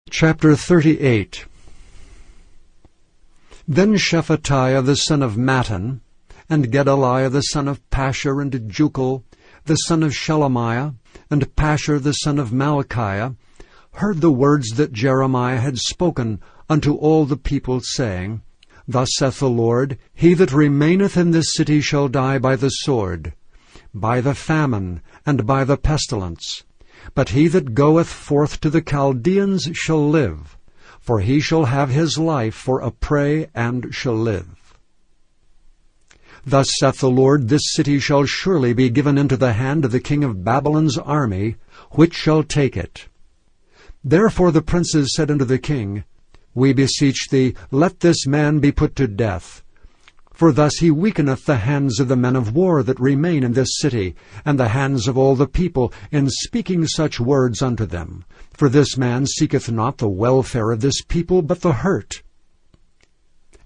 Chapter 38. Then Shephatiah the son of Mattan, and Gedaliah the son of Pashur, and Jucal the son of Shelemiah, and Pashur the son of Malchiah, heard the words that Jeremiah had spoken unto all the people, saying, Thus saith the Lord, He that remaineth in this city shall die by the sword, by the famine, and by the pestilence. But he that goeth forth to the Chaldeans shall live, for he shall have his life for a prey, and shall live. Thus saith the Lord, This city shall surely be given into the hand of the king of Babylon's army, which shall take it. Therefore the princes said unto the king, We beseech thee, let this man be put to death. For thus he weakeneth the hands of the men of war that remain in this city, and the hands of all the people, in speaking such words unto them. For this man seeketh not the welfare of this people, but the hurt.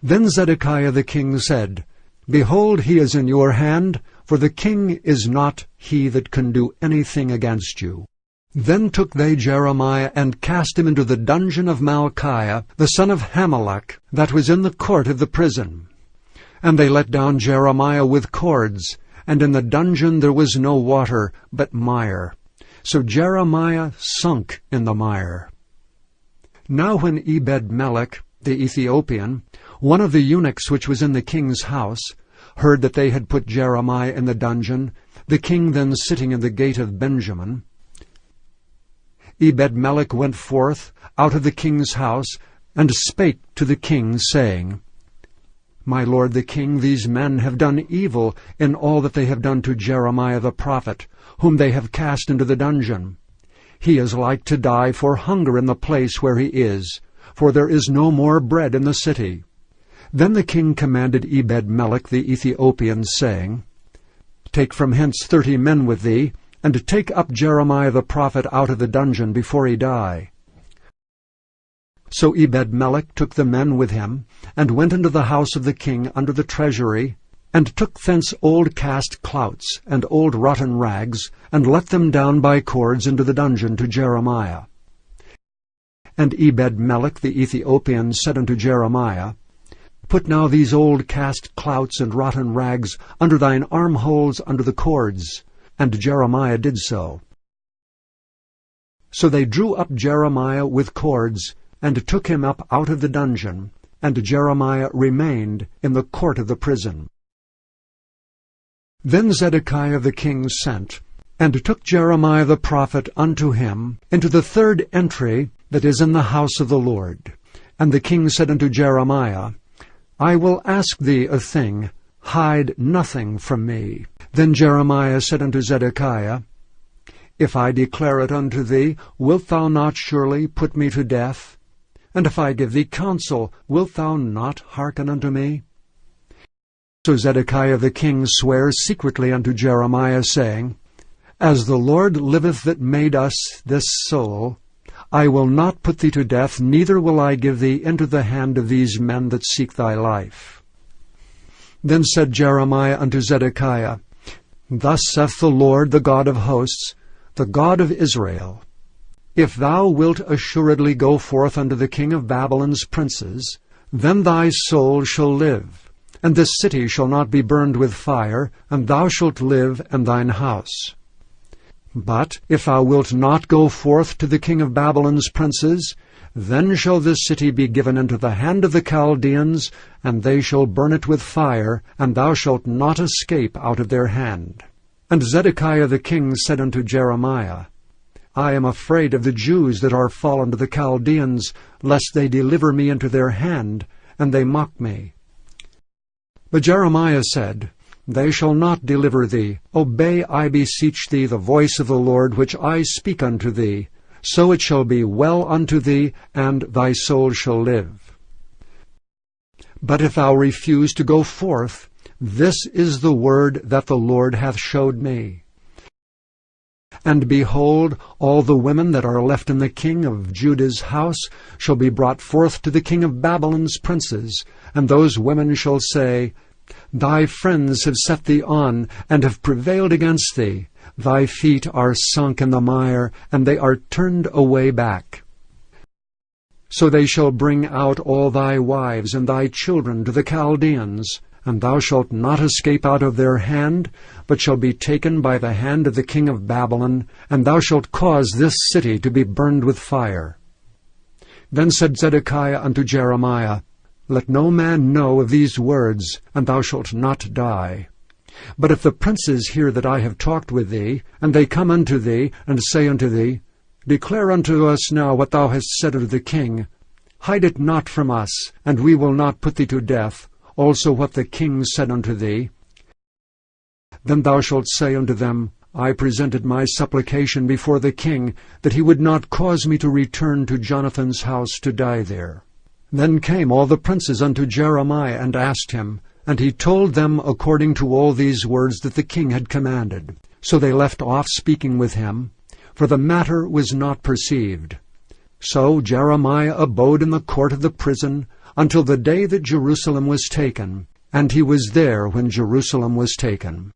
Then Zedekiah the king said, Behold, he is in your hand, for the king is not he that can do anything against you. Then took they Jeremiah, and cast him into the dungeon of Malchiah, the son of Hamelech, that was in the court of the prison. And they let down Jeremiah with cords, and in the dungeon there was no water, but mire. So Jeremiah sunk in the mire. Now when Ebed-melech the Ethiopian, one of the eunuchs which was in the king's house, heard that they had put Jeremiah in the dungeon, the king then sitting in the gate of Benjamin, Ebed-melech went forth out of the king's house, and spake to the king, saying, My lord the king, these men have done evil in all that they have done to Jeremiah the prophet, whom they have cast into the dungeon. He is like to die for hunger in the place where he is, for there is no more bread in the city. Then the king commanded Ebed-melech the Ethiopian, saying, Take from hence 30 men with thee, and take up Jeremiah the prophet out of the dungeon before he die. So Ebed-melech took the men with him, and went into the house of the king under the treasury, and took thence old cast clouts and old rotten rags, and let them down by cords into the dungeon to Jeremiah. And Ebed-melech the Ethiopian said unto Jeremiah, Put now these old cast clouts and rotten rags under thine armholes under the cords. And Jeremiah did so. So they drew up Jeremiah with cords, and took him up out of the dungeon, and Jeremiah remained in the court of the prison. Then Zedekiah the king sent, and took Jeremiah the prophet unto him into the 3rd entry that is in the house of the Lord. And the king said unto Jeremiah, I will ask thee a thing, hide nothing from me. Then Jeremiah said unto Zedekiah, If I declare it unto thee, wilt thou not surely put me to death? And if I give thee counsel, wilt thou not hearken unto me? So Zedekiah the king sware secretly unto Jeremiah, saying, As the Lord liveth that made us this soul, I will not put thee to death, neither will I give thee into the hand of these men that seek thy life. Then said Jeremiah unto Zedekiah, Thus saith the Lord, the God of hosts, the God of Israel, If thou wilt assuredly go forth unto the king of Babylon's princes, then thy soul shall live, and this city shall not be burned with fire, and thou shalt live and thine house. But if thou wilt not go forth to the king of Babylon's princes, then shall this city be given into the hand of the Chaldeans, and they shall burn it with fire, and thou shalt not escape out of their hand. And Zedekiah the king said unto Jeremiah, I am afraid of the Jews that are fallen to the Chaldeans, lest they deliver me into their hand, and they mock me. But Jeremiah said, They shall not deliver thee. Obey, I beseech thee, the voice of the Lord, which I speak unto thee. So it shall be well unto thee, and thy soul shall live. But if thou refuse to go forth, this is the word that the Lord hath showed me. And behold, all the women that are left in the king of Judah's house shall be brought forth to the king of Babylon's princes, and those women shall say, Thy friends have set thee on, and have prevailed against thee. Thy feet are sunk in the mire, and they are turned away back. So they shall bring out all thy wives and thy children to the Chaldeans, and thou shalt not escape out of their hand, but shall be taken by the hand of the king of Babylon, and thou shalt cause this city to be burned with fire. Then said Zedekiah unto Jeremiah, Let no man know of these words, and thou shalt not die. But if the princes hear that I have talked with thee, and they come unto thee, and say unto thee, Declare unto us now what thou hast said unto the king. Hide it not from us, and we will not put thee to death, also what the king said unto thee. Then thou shalt say unto them, I presented my supplication before the king, that he would not cause me to return to Jonathan's house to die there. Then came all the princes unto Jeremiah, and asked him, and he told them according to all these words that the king had commanded. So they left off speaking with him, for the matter was not perceived. So Jeremiah abode in the court of the prison until the day that Jerusalem was taken, and he was there when Jerusalem was taken.